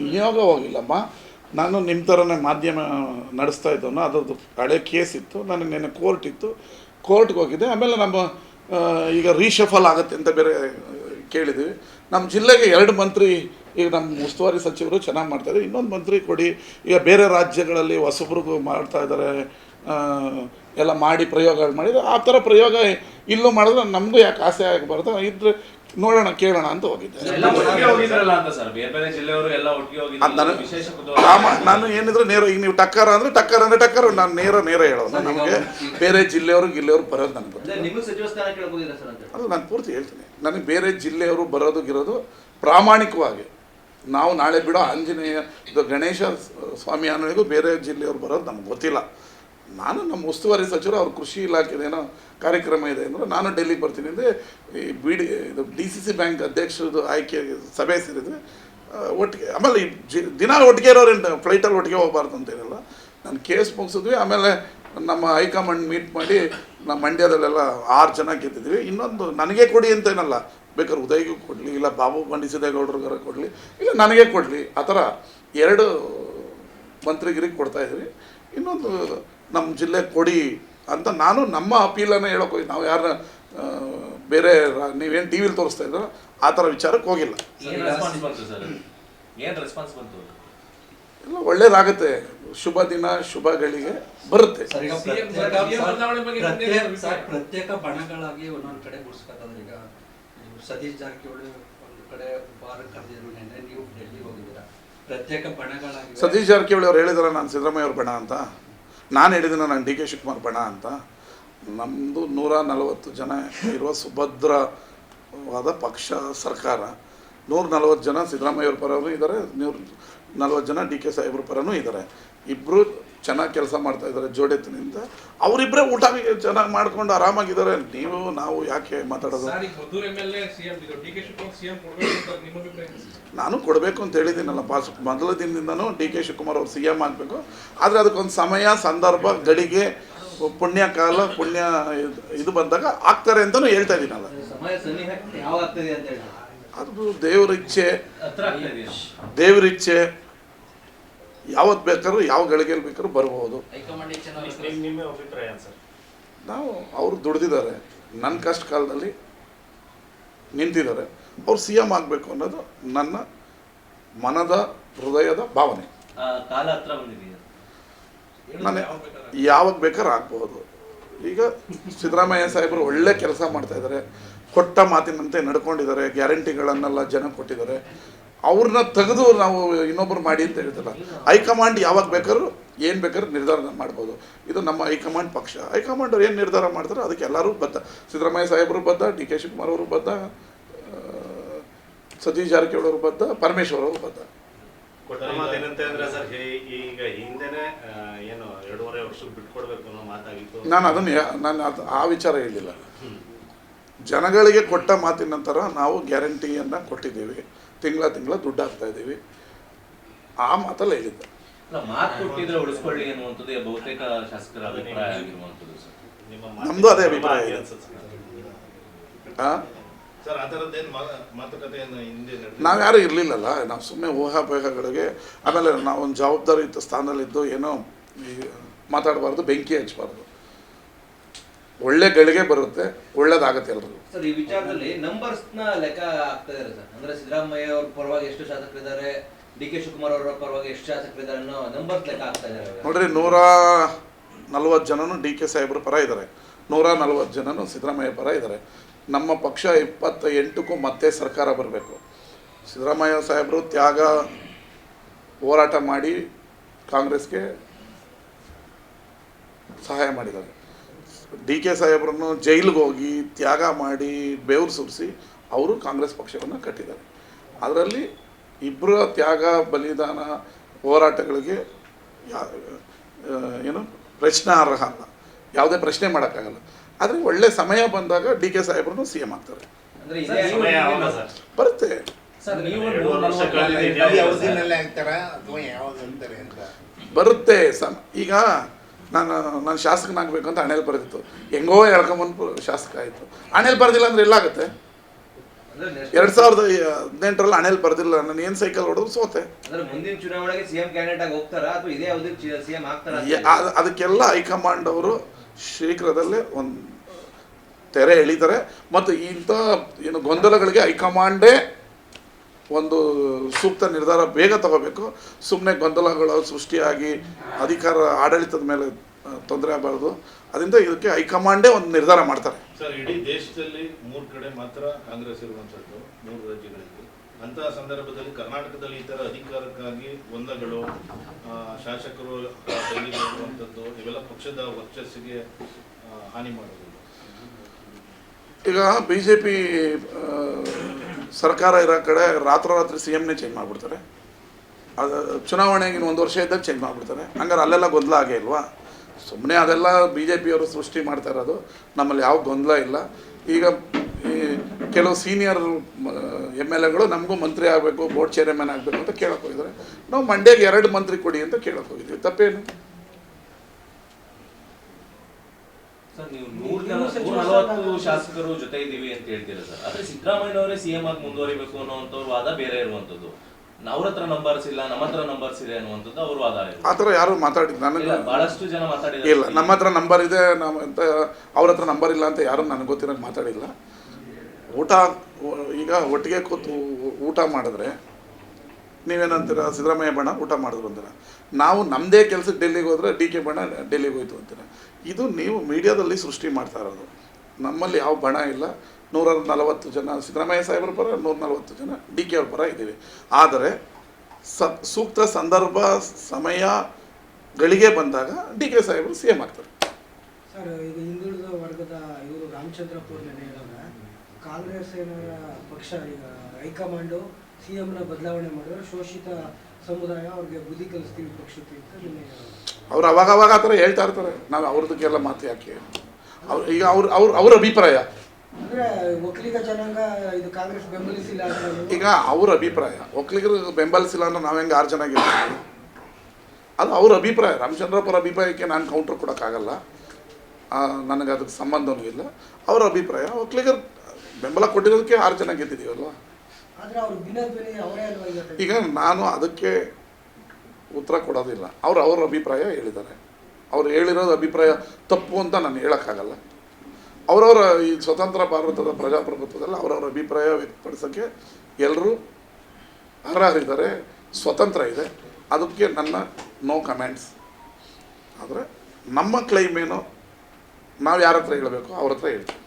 ನಿಯೋಗ ಹೋಗಿಲ್ಲಮ್ಮ. ನಾನು ನಿಮ್ಮ ಥರನೇ ಮಾಧ್ಯಮ ನಡೆಸ್ತಾ ಇದ್ದವನು. ಅದರದ್ದು ಹಳೆ ಕೇಸ್ ಇತ್ತು, ನನಗೆ ನೆನ್ನೆ ಕೋರ್ಟ್ ಇತ್ತು, ಕೋರ್ಟ್ಗೆ ಹೋಗಿದ್ದೆ. ಆಮೇಲೆ ನಮ್ಮ ಈಗ ರೀಶಫಲ್ ಆಗುತ್ತೆ ಅಂತ ಬೇರೆ ಕೇಳಿದ್ವಿ. ನಮ್ಮ ಜಿಲ್ಲೆಗೆ 2 ಮಂತ್ರಿ, ಈಗ ನಮ್ಮ ಉಸ್ತುವಾರಿ ಸಚಿವರು ಚೆನ್ನಾಗಿ ಮಾಡ್ತಾಯಿದ್ದಾರೆ, ಇನ್ನೊಂದು ಮಂತ್ರಿ ಕೊಡಿ. ಈಗ ಬೇರೆ ರಾಜ್ಯಗಳಲ್ಲಿ ಹೊಸಬ್ರಿಗೂ ಮಾಡ್ತಾ ಇದ್ದಾರೆ, ಎಲ್ಲ ಮಾಡಿ ಪ್ರಯೋಗಗಳು ಮಾಡಿದರೆ ಆ ಥರ ಪ್ರಯೋಗ ಇಲ್ಲೂ ಮಾಡಿದ್ರೆ ನಮಗೂ ಯಾಕೆ ಆಸೆ ಆಗಬಾರ್ದು, ಇದ್ರೆ ನೋಡೋಣ ಕೇಳೋಣ ಅಂತ ಹೋಗಿದ್ದೆ. ನಾನು ಏನಿದ್ರು ನೇರ, ಈಗ ನೀವು ಟಕ್ಕರ್ ಅಂದರೆ ಟಕ್ಕರ್ ನಾನು ನೇರ ಹೇಳೋದು. ನಮಗೆ ಬೇರೆ ಗಿಲ್ಲೆಯವರು ಬರೋದು ನನಗೆ ಅಲ್ಲ, ನಾನು ಪೂರ್ತಿ ಹೇಳ್ತೀನಿ. ನನಗೆ ಬೇರೆ ಜಿಲ್ಲೆಯವರು ಬರೋದು ಪ್ರಾಮಾಣಿಕವಾಗಿ ನಾವು ನಾಳೆ ಬಿಡೋ ಆಂಜನೇಯ ಗಣೇಶ ಸ್ವಾಮಿ ಅನ್ನೋದು ಬೇರೆ ಜಿಲ್ಲೆಯವರು ಬರೋದು ನಮ್ಗೆ ಗೊತ್ತಿಲ್ಲ. ನಾನು ನಮ್ಮ ಉಸ್ತುವಾರಿ ಸಚಿವರು ಅವ್ರ ಕೃಷಿ ಇಲಾಖೆದೇನೋ ಕಾರ್ಯಕ್ರಮ ಇದೆ ಅಂದರೆ ನಾನು ಡೆಲ್ಲಿಗೆ ಬರ್ತೀನಿ ಅಂದರೆ ಈ ಇದು DCC ಬ್ಯಾಂಕ್ ಅಧ್ಯಕ್ಷರದ್ದು ಆಯ್ಕೆ ಸಭೆ ಸೇರಿದರೆ ಒಟ್ಟಿಗೆ. ಆಮೇಲೆ ದಿನ ಒಟ್ಟಿಗೆ ಇರೋರೇನು ಫ್ಲೈಟಲ್ಲಿ ಒಟ್ಟಿಗೆ ಹೋಗಬಾರ್ದು ಅಂತೇನಿಲ್ಲ. ನಾನು ಕೇಸ್ ಮುಗಿಸಿದ್ವಿ. ಆಮೇಲೆ ನಮ್ಮ ಹೈಕಮಾಂಡ್ ಮೀಟ್ ಮಾಡಿ ನಮ್ಮ ಮಂಡ್ಯದಲ್ಲೆಲ್ಲ 6 ಜನ ಗೆದ್ದಿದ್ವಿ. ಇನ್ನೊಂದು ನನಗೆ ಕೊಡಿ ಅಂತೇನಲ್ಲ, ಬೇಕಾದ್ರೆ ಉದಯ್ಗೂ ಕೊಡಲಿ, ಇಲ್ಲ ಬಾಬು ಬಂಡಿಸಿದೇಗೌಡರಿಗಾರ ಕೊಡಲಿ, ಇಲ್ಲ ನನಗೆ ಕೊಡಲಿ, ಆ ಥರ 2 ಮಂತ್ರಿಗಿರಿಗೆ ಕೊಡ್ತಾಯಿದ್ವಿ. ಇನ್ನೊಂದು ನಮ್ಮ ಜಿಲ್ಲೆ ಕೊಡಿ ಅಂತ ನಾನು ನಮ್ಮ ಅಪೀಲನ್ನು ಹೇಳೋಕೆ ಹೋಗಿ, ನಾವು ಯಾರನ್ನ ಬೇರೆ ನೀವೇನು ಟಿ ವಿಲಿ ತೋರಿಸ್ತಾ ಇದ್ರು ಆ ಥರ ವಿಚಾರಕ್ಕೆ ಹೋಗಿಲ್ಲ. ಎಲ್ಲ ಒಳ್ಳೇದಾಗುತ್ತೆ, ಶುಭ ದಿನ ಶುಭಗಳಿಗೆ ಬರುತ್ತೆ. ಪ್ರತ್ಯೇಕ ಬಣಗಳಾಗಿ ಒಂದೊಂದು ಕಡೆ ಗುಡಿಸ್ಕೊತಾರೆ. ಈಗ ಸತೀಶ್ ಜಾರಕಿಹೊಳಿ ಒಂದು ಕಡೆ ಬಾರ್ ಕರೆದಿದ್ರು, ನೆನ್ನೆ ನೀವು ಡೆಲ್ಲಿಗೆ ಹೋಗಿದ್ದೀರಾ, ಪ್ರತ್ಯೇಕ ಬಣಗಳಾಗಿ. ಸತೀಶ್ ಜಾರಕಿಹೊಳಿ ಅವ್ರು ಹೇಳಿದಾರೆ ನಾನು ಸಿದ್ದರಾಮಯ್ಯ ಅವ್ರ ಬಣ ಅಂತ, ನಾನು ಹೇಳಿದ್ದೀನಿ ನಾನು DK ಶಿವಕುಮಾರ್ ಬಣ ಅಂತ. ನಮ್ಮದು 140 ಜನ ಇರುವ ಸುಭದ್ರವಾದ ಪಕ್ಷ ಸರ್ಕಾರ. 140 ಜನ ಸಿದ್ದರಾಮಯ್ಯವ್ರ ಪರವೂ ಇದ್ದಾರೆ, 140 ಜನ DK ಸಾಹೇಬ್ರ ಪರನೂ ಇದ್ದಾರೆ. ಇಬ್ಬರು ಚೆನ್ನಾಗಿ ಕೆಲಸ ಮಾಡ್ತಾಯಿದ್ದಾರೆ ಜೋಡೆತ್ತಿನಿಂದ. ಅವರಿಬ್ಬರೇ ಊಟ ಚೆನ್ನಾಗಿ ಮಾಡ್ಕೊಂಡು ಆರಾಮಾಗಿದ್ದಾರೆ. ನಾವು ಯಾಕೆ ಮಾತಾಡೋದು? ನಾನು ಕೊಡಬೇಕು ಅಂತ ಹೇಳಿದ್ದೀನಲ್ಲ, ಮೊದಲ ದಿನದಿಂದನೂ DK ಶಿವಕುಮಾರ್ ಅವ್ರು CM ಆಗಬೇಕು. ಆದರೆ ಅದಕ್ಕೊಂದು ಸಮಯ, ಸಂದರ್ಭ, ಗಳಿಗೆ, ಪುಣ್ಯ ಇದು ಬಂದಾಗ ಆಗ್ತಾರೆ ಅಂತಲೂ ಹೇಳ್ತಾ ಇದ್ದೀನಲ್ಲ. ಅದು ದೇವರಿಚ್ಛೆ. ಯಾವತ್ತು ಬೇಕಾದ್ರೂ ಯಾವ ಗಳಿಗೆಯಲ್ಲಿ ಬೇಕಾದ್ರೂ ಬರ್ಬೋದು. ನಾವು ಅವರು ದುಡ್ದಿದ್ದಾರೆ, ನನ್ನ ಕಷ್ಟ ಕಾಲದಲ್ಲಿ ನಿಂತಿದ್ದಾರೆ. ಅವ್ರು CM ಆಗಬೇಕು ಅನ್ನೋದು ನನ್ನ ಮನದ ಹೃದಯದ ಭಾವನೆ. ನಾನು ಯಾವಾಗ ಬೇಕಾದ್ರೂ ಆಗ್ಬೋದು. ಈಗ ಸಿದ್ದರಾಮಯ್ಯ ಸಾಹೇಬರು ಒಳ್ಳೆ ಕೆಲಸ ಮಾಡ್ತಾಯಿದ್ದಾರೆ, ಕೊಟ್ಟ ಮಾತಿನಂತೆ ನಡ್ಕೊಂಡಿದ್ದಾರೆ, ಗ್ಯಾರಂಟಿಗಳನ್ನೆಲ್ಲ ಜನ ಕೊಟ್ಟಿದ್ದಾರೆ. ಅವ್ರನ್ನ ತೆಗೆದು ನಾವು ಇನ್ನೊಬ್ಬರು ಮಾಡಿ ಅಂತ ಹೇಳ್ತಿಲ್ಲ. ಹೈಕಮಾಂಡ್ ಯಾವಾಗ ಬೇಕಾದ್ರೂ ಏನು ಬೇಕಾದ್ರೂ ನಿರ್ಧಾರ ಮಾಡ್ಬೋದು. ಇದು ನಮ್ಮ ಹೈಕಮಾಂಡ್ ಪಕ್ಷ. ಹೈಕಮಾಂಡ್ ಅವ್ರು ಏನು ನಿರ್ಧಾರ ಮಾಡ್ತಾರೋ ಅದಕ್ಕೆ ಎಲ್ಲರೂ ಬದ್ಧ. ಸಿದ್ದರಾಮಯ್ಯ ಸಾಹೇಬರು ಬದ್ಧ, DK ಶಿವಕುಮಾರ್ ಅವರು ಬದ್ಧ, ಸತೀಶ್ ಜಾರಕಿಹೊಳಿ ಅವರು ಬದ್ಧ, ಪರಮೇಶ್ವರ್ ಅವರು ಬದ್ಧ. ನಾನು ಆ ವಿಚಾರ ಹೇಳಿಲ್ಲ. ಜನಗಳಿಗೆ ಕೊಟ್ಟ ಮಾತಿನ ನಂತರ ನಾವು ಗ್ಯಾರಂಟಿಯನ್ನು ಕೊಟ್ಟಿದ್ದೀವಿ, ತಿಂಗಳ ದುಡ್ಡು ಹಾಕ್ತಾ ಇದ್ದೀವಿ. ಆ ಮಾತಲ್ಲ ಹೇಳಿದ್ದೆ. ನಮ್ದು ಅದೇ ಅಭಿಪ್ರಾಯ ಇದೆ. ನಾವು ಯಾರು ಇರಲಿಲ್ಲಲ್ಲ, ನಾವು ಸುಮ್ಮನೆ ಊಹಾಪೋಹಗಳಿಗೆ. ಆಮೇಲೆ ನಾವೊಂದು ಜವಾಬ್ದಾರಿಯುತ ಸ್ಥಾನದಲ್ಲಿದ್ದು ಏನೋ ಮಾತಾಡಬಾರ್ದು, ಬೆಂಕಿ ಹಚ್ಚಬಾರ್ದು. ಒಳ್ಳೆ ಗಳಿಗೆ ಬರುತ್ತೆ, ಒಳ್ಳೇದಾಗತ್ತೆ ಎಲ್ರಿಗೂ. ಸರ್, ಈ ವಿಚಾರದಲ್ಲಿ ನಂಬರ್ಸ್ ನ ಲೆಕ್ಕ ಆಗ್ತಾ ಇದ್ದಾರೆ ಸರ್. ಅಂದ್ರೆ ಸಿದ್ದರಾಮಯ್ಯ ಅವ್ರ ಪರವಾಗಿ ಎಷ್ಟು ಶಾಸಕರಿದ್ದಾರೆ, DK ಶಿವಕುಮಾರ್ ಅವರ ಪರವಾಗಿ ಎಷ್ಟು ಶಾಸಕರಿದ್ದಾರೆ ಅನ್ನೋ ನಂಬರ್ಸ್ ಲೆಕ್ಕ ಆಗ್ತಾ ಇದ್ದಾರೆ. ನೋಡ್ರಿ, 140 ಜನನು DK ಸಾಹೇಬ್ರ ಪರ ಇದ್ದಾರೆ, 140 ಜನನು ಸಿದ್ದರಾಮಯ್ಯ ಪರ ಇದ್ದಾರೆ. ನಮ್ಮ ಪಕ್ಷ 28ಕ್ಕೂ ಮತ್ತೆ ಸರ್ಕಾರ ಬರಬೇಕು. ಸಿದ್ದರಾಮಯ್ಯ ಸಾಹೇಬರು ತ್ಯಾಗ ಹೋರಾಟ ಮಾಡಿ ಕಾಂಗ್ರೆಸ್ಗೆ ಸಹಾಯ ಮಾಡಿದ್ದಾರೆ. DK ಸಾಹೇಬ್ರನ್ನು ಜೈಲಿಗೆ ಹೋಗಿ ತ್ಯಾಗ ಮಾಡಿ ಬೆವರು ಸುರಿಸಿ ಅವರು ಕಾಂಗ್ರೆಸ್ ಪಕ್ಷವನ್ನು ಕಟ್ಟಿದ್ದಾರೆ. ಅದರಲ್ಲಿ ಇಬ್ಬರ ತ್ಯಾಗ, ಬಲಿದಾನ, ಹೋರಾಟಗಳಿಗೆ ಏನು ಪ್ರಶ್ನಾರ್ಹ ಅಲ್ಲ, ಯಾವುದೇ ಪ್ರಶ್ನೆ ಮಾಡೋಕ್ಕಾಗಲ್ಲ. ಆದರೆ ಒಳ್ಳೆ ಸಮಯ ಬಂದಾಗ DK ಸಾಹೇಬ್ರನ್ನು CM ಆಗ್ತಾರೆ. ಬರುತ್ತೆ. ಬರುತ್ತೆ. ಈಗ ನಾನು ಶಾಸಕನಾಗಬೇಕು ಅಂತ ಹಣೆಯಲ್ಲಿ ಬರೆದಿತ್ತು, ಹೆಂಗೋ ಎಳ್ಕೊಂಬಂದು ಶಾಸಕ ಆಯಿತು. ಹಣೆಯಲ್ಲಿ ಬರೆದಿಲ್ಲ ಅಂದರೆ ಎಲ್ಲಾಗುತ್ತೆ? 2018 ಹಣೆಯಲ್ಲಿ ಬರೆದಿಲ್ಲ, ನಾನು ಏನು ಸೈಕಲ್ ಹೊಡೆದ್ರು ಸೋತೆ. ಅಂದ್ರೆ ಮುಂದಿನ ಚುನಾವಣೆಗೆ ಸಿಎಂ ಕ್ಯಾಂಡಿಡೇಟ್ ಆಗಿ ಹೋಗ್ತಾರಾ ಅಥವಾ ಇದೇ ಅವಧಿಗೆ ಸಿಎಂ ಆಗ್ತಾರಾ? ಅದಕ್ಕೆಲ್ಲ ಹೈಕಮಾಂಡ್ ಅವರು ಶೀಘ್ರದಲ್ಲೇ ಒಂದು ತೆರೆ ಎಳಿತಾರೆ. ಮತ್ತು ಇಂಥ ಏನು ಗೊಂದಲಗಳಿಗೆ ಹೈಕಮಾಂಡೇ ಒಂದು ಸೂಕ್ತ ನಿರ್ಧಾರ ಬೇಗ ತಗೋಬೇಕು. ಸುಮ್ಮನೆ ಗೊಂದಲಗಳು ಸೃಷ್ಟಿಯಾಗಿ ಅಧಿಕಾರ ಆಡಳಿತದ ಮೇಲೆ ತೊಂದರೆ ಆಗಬಾರ್ದು. ಅದರಿಂದ ಇದಕ್ಕೆ ಹೈಕಮಾಂಡೇ ಒಂದು ನಿರ್ಧಾರ ಮಾಡ್ತಾರೆ. ಸರ್, ಇಡೀ ದೇಶದಲ್ಲಿ 3 ಕಡೆ ಮಾತ್ರ ಕಾಂಗ್ರೆಸ್ ಇರುವಂಥದ್ದು, 3 ರಾಜ್ಯಗಳಲ್ಲಿ. ಅಂತಹ ಸಂದರ್ಭದಲ್ಲಿ ಕರ್ನಾಟಕದಲ್ಲಿ ಈ ಥರ ಅಧಿಕಾರಕ್ಕಾಗಿ ಗೊಂದಲಗಳು, ಶಾಸಕರು ಡೈಲಿಗೆ ಹೋಗುವಂಥದ್ದು, ಇವೆಲ್ಲ ಪಕ್ಷದ ವರ್ಚಸ್ಸಿಗೆ ಹಾನಿ ಮಾಡೋದು. ಈಗ BJP ಸರ್ಕಾರ ಇರೋ ಕಡೆ ರಾತ್ರೋರಾತ್ರಿ CMನೇ ಚೇಂಜ್ ಮಾಡಿಬಿಡ್ತಾರೆ. ಅದು ಚುನಾವಣೆಗಿನ 1 ವರ್ಷ ಇದ್ದಾಗ ಚೇಂಜ್ ಮಾಡಿಬಿಡ್ತಾರೆ. ಹಂಗಾರೆ ಅಲ್ಲೆಲ್ಲ ಗೊಂದಲ ಆಗೇ ಇಲ್ವಾ? ಸುಮ್ಮನೆ ಅದೆಲ್ಲ BJPಯವರು ಸೃಷ್ಟಿ ಮಾಡ್ತಾ ಇರೋದು. ನಮ್ಮಲ್ಲಿ ಯಾವ ಗೊಂದಲ ಇಲ್ಲ. ಈಗ ಈ ಕೆಲವು ಸೀನಿಯರ್ MLAಗಳು ನಮಗೂ ಮಂತ್ರಿ ಆಗಬೇಕು, ಬೋರ್ಡ್ ಚೇರ್ಮನ್ ಆಗಬೇಕು ಅಂತ ಕೇಳಕ್ಕೆ ಹೋಗಿದ್ದಾರೆ. ನಾವು ಮಂಡ್ಯಗೆ 2 ಮಂತ್ರಿ ಕೊಡಿ ಅಂತ ಕೇಳಕ್ಕೆ ಹೋಗಿದ್ವಿ. ತಪ್ಪೇನು? ಸರ್, ನೀವು 140 ಶಾಸಕರು ಜೊತೆ ಇದ್ದೀವಿ ಅಂತ ಹೇಳ್ತೀರಾ ಸರ್. ಆದ್ರೆ ಸಿದ್ದರಾಮಯ್ಯನವರೇ CM ಆಗಿ ಮುಂದುವರಿಬೇಕು ಅನ್ನೋಂಥವ್ರ ವಾದ ಬೇರೆ ಇರುವಂಥದ್ದು. ಅವ್ರ ಹತ್ರ ನಂಬರ್ಸ್ ಇಲ್ಲ, ನಮ್ಮ ಹತ್ರ ನಂಬರ್ಸ್ ಇದೆ ಅನ್ನುವಂಥದ್ದು ಅವ್ರ ವಾದ. ಆ ಥರ ಯಾರು ಮಾತಾಡಿದ್ರು? ನನಗೆ ಬಹಳಷ್ಟು ಜನ ಮಾತಾಡಿದ್ರು. ಇಲ್ಲ, ನಮ್ಮ ಹತ್ರ ನಂಬರ್ ಇದೆ ಅಂತ, ಅವ್ರ ಹತ್ರ ನಂಬರ್ ಇಲ್ಲ ಅಂತ ಯಾರು ನನಗೆ ಗೊತ್ತಿರೋದು ಮಾತಾಡಿಲ್ಲ. ಊಟ ಈಗ ಒಟ್ಟಿಗೆ ಕೂತು ಊಟ ಮಾಡಿದ್ರೆ ನೀವೇನಂತೀರ? ಸಿದ್ದರಾಮಯ್ಯ ಬಣ ಊಟ ಮಾಡಿದ್ರು ಅಂತೀರ. ನಾವು ನಮ್ಮದೇ ಕೆಲಸಕ್ಕೆ ಡೆಲ್ಲಿಗೆ ಹೋದರೆ DK ಬಣ ಡೆಲ್ಲಿಗೆ ಹೋಯ್ತು ಅಂತೀರ. ಇದು ನೀವು ಮೀಡಿಯಾದಲ್ಲಿ ಸೃಷ್ಟಿ ಮಾಡ್ತಾ ಇರೋದು. ನಮ್ಮಲ್ಲಿ ಯಾವ ಬಣ ಇಲ್ಲ. 140 ಜನ ಸಿದ್ದರಾಮಯ್ಯ ಸಾಹೇಬ್ರ ಪರ, 140 ಜನ DK ಅವ್ರ ಪರ ಇದ್ದೀವಿ. ಆದರೆ ಸೂಕ್ತ ಸಂದರ್ಭ ಸಮಯಗಳಿಗೆ ಬಂದಾಗ DK ಸಾಹೇಬರು CM ಆಗ್ತಾರೆ. ಸರ್, ಈಗ ಹಿಂದುಳಿದ ವರ್ಗದ ಇವರು ರಾಮಚಂದ್ರಪುರ ಹೇಳಿದಾಗ ಕಾಂಗ್ರೆಸ್ ಪಕ್ಷ ಈಗ ಹೈಕಮಾಂಡು CMನ ಬದಲಾವಣೆ ಮಾಡಿದ್ರೆ ಶೋಷಿತ ಸಮುದಾಯ ಅವ್ರಿಗೆ ಬುದ್ಧಿ ಕಲಿಸ್ತೀವಿ ಪಕ್ಷಕ್ಕೆ ಅಂತ ನಿನ್ನೆ ಅವ್ರು ಅವಾಗ ಆ ಥರ ಹೇಳ್ತಾ ಇರ್ತಾರೆ. ನಾವು ಅವ್ರದಕ್ಕೆಲ್ಲ ಮಾತು ಯಾಕೆ? ಈಗ ಅವ್ರ ಅಭಿಪ್ರಾಯ. ಅಂದರೆ ಒಕ್ಕಲಿಗ ಜನಾಂಗ ಇದು ಕಾಂಗ್ರೆಸ್ ಬೆಂಬಲಿಸಿಲ್ಲ. ಈಗ ಅವ್ರ ಅಭಿಪ್ರಾಯ. ಒಕ್ಕಲಿಗರು ಬೆಂಬಲಿಸಿಲ್ಲ ಅಂದ್ರೆ ನಾವು ಹೆಂಗೆ 6 ಜನ ಗೆಲ್ತೀವಿ? ಅದು ಅವ್ರ ಅಭಿಪ್ರಾಯ. ರಾಮಚಂದ್ರಪುರ ಅಭಿಪ್ರಾಯಕ್ಕೆ ನಾನು ಕೌಂಟ್ರ್ ಕೊಡೋಕ್ಕಾಗಲ್ಲ. ನನಗೆ ಅದಕ್ಕೆ ಸಂಬಂಧವೂ ಇಲ್ಲ. ಅವ್ರ ಅಭಿಪ್ರಾಯ. ಒಕ್ಕಲಿಗರು ಬೆಂಬಲ ಕೊಟ್ಟಿರೋದಕ್ಕೆ 6 ಜನ ಗೆದ್ದಿದ್ದೀವಲ್ವ. ಈಗ ನಾನು ಅದಕ್ಕೆ ಉತ್ತರ ಕೊಡೋದಿಲ್ಲ. ಅವ್ರ ಅಭಿಪ್ರಾಯ ಹೇಳಿದ್ದಾರೆ. ಅವ್ರು ಹೇಳಿರೋದು ಅಭಿಪ್ರಾಯ ತಪ್ಪು ಅಂತ ನಾನು ಹೇಳೋಕ್ಕಾಗಲ್ಲ. ಅವರವರ ಈ ಸ್ವತಂತ್ರ ಭಾರತದ ಪ್ರಜಾಪ್ರಭುತ್ವದಲ್ಲಿ ಅವರವರ ಅಭಿಪ್ರಾಯ ವ್ಯಕ್ತಪಡಿಸೋಕ್ಕೆ ಎಲ್ಲರೂ ಅರ್ಹರಿದ್ದಾರೆ, ಸ್ವತಂತ್ರ ಇದೆ. ಅದಕ್ಕೆ ನನ್ನ ನೋ ಕಮೆಂಟ್ಸ್. ಆದರೆ ನಮ್ಮ ಕ್ಲೈಮ್ ಏನು, ನಾವು ಯಾರ ಹತ್ರ ಹೇಳಬೇಕು ಅವ್ರ ಹತ್ರ ಹೇಳ್ತೀವಿ.